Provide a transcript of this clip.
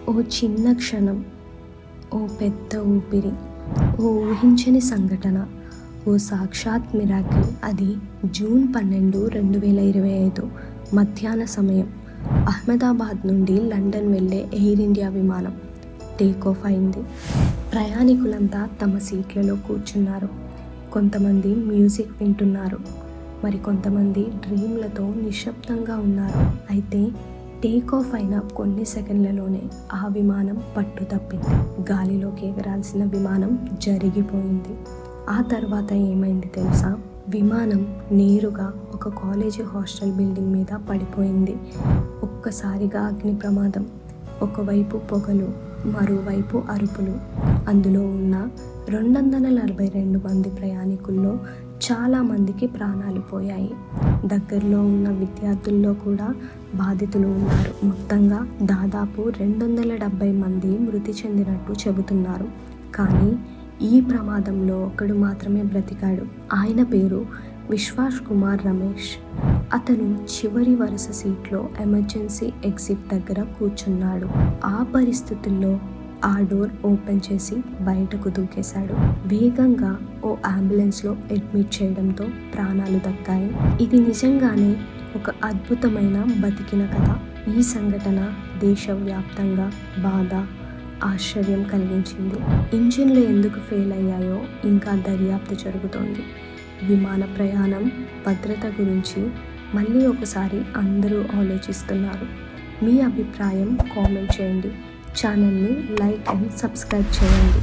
ఓ చిన్న క్షణం, ఓ పెద్ద ఊపిరి, ఓ ఊహించని సంఘటన, ఓ సాక్షాత్ మిరాకిల్. అది జూన్ 12, 2025 మధ్యాహ్న సమయం. అహ్మదాబాద్ నుండి లండన్ వెళ్ళే ఎయిర్ ఇండియా విమానం టేకాఫ్ అయింది. ప్రయాణికులంతా తమ సీట్లలో కూర్చున్నారు. కొంతమంది మ్యూజిక్ వింటున్నారు, మరికొంతమంది డ్రీమ్లతో నిశ్శబ్దంగా ఉన్నారు. అయితే టేకాఫ్ అయిన కొన్ని సెకండ్లలోనే ఆ విమానం పట్టు తప్పింది. గాలిలోకి ఎగరాల్సిన విమానం జరిగిపోయింది. ఆ తర్వాత ఏమైంది తెలుసా? విమానం నేరుగా ఒక కాలేజీ హాస్టల్ బిల్డింగ్ మీద పడిపోయింది. ఒక్కసారిగా అగ్ని ప్రమాదం. ఒకవైపు పొగలు, మరోవైపు అరుపులు. అందులో ఉన్న 242 మంది ప్రయాణికుల్లో చాలామందికి ప్రాణాలు పోయాయి. దగ్గరలో ఉన్న విద్యార్థుల్లో కూడా బాధితులు ఉన్నారు. మొత్తంగా దాదాపు 270 మంది మృతి చెందినట్టు చెబుతున్నారు. కానీ ఈ ప్రమాదంలో ఒకడు మాత్రమే బ్రతికాడు. ఆయన పేరు విశ్వాస్ కుమార్ రమేష్. అతను చివరి వరుస సీట్లో ఎమర్జెన్సీ ఎగ్జిట్ దగ్గర కూర్చున్నాడు. ఆ పరిస్థితుల్లో ఆ డోర్ ఓపెన్ చేసి బయటకు దూకేశాడు. వేగంగా ఓ అంబులెన్స్లో అడ్మిట్ చేయడంతో ప్రాణాలు దక్కాయి. ఇది నిజంగానే ఒక అద్భుతమైన బతికిన కథ. ఈ సంఘటన దేశవ్యాప్తంగా బాధ, ఆశ్చర్యం కలిగించింది. ఇంజిన్లు ఎందుకు ఫెయిల్ అయ్యాయో ఇంకా దర్యాప్తు జరుగుతోంది. విమాన ప్రయాణం భద్రత గురించి మళ్ళీ ఒకసారి అందరూ ఆలోచిస్తున్నారు. మీ అభిప్రాయం కామెంట్ చేయండి. ఛానల్ని లైక్ అండ్ సబ్స్క్రైబ్ చేయండి.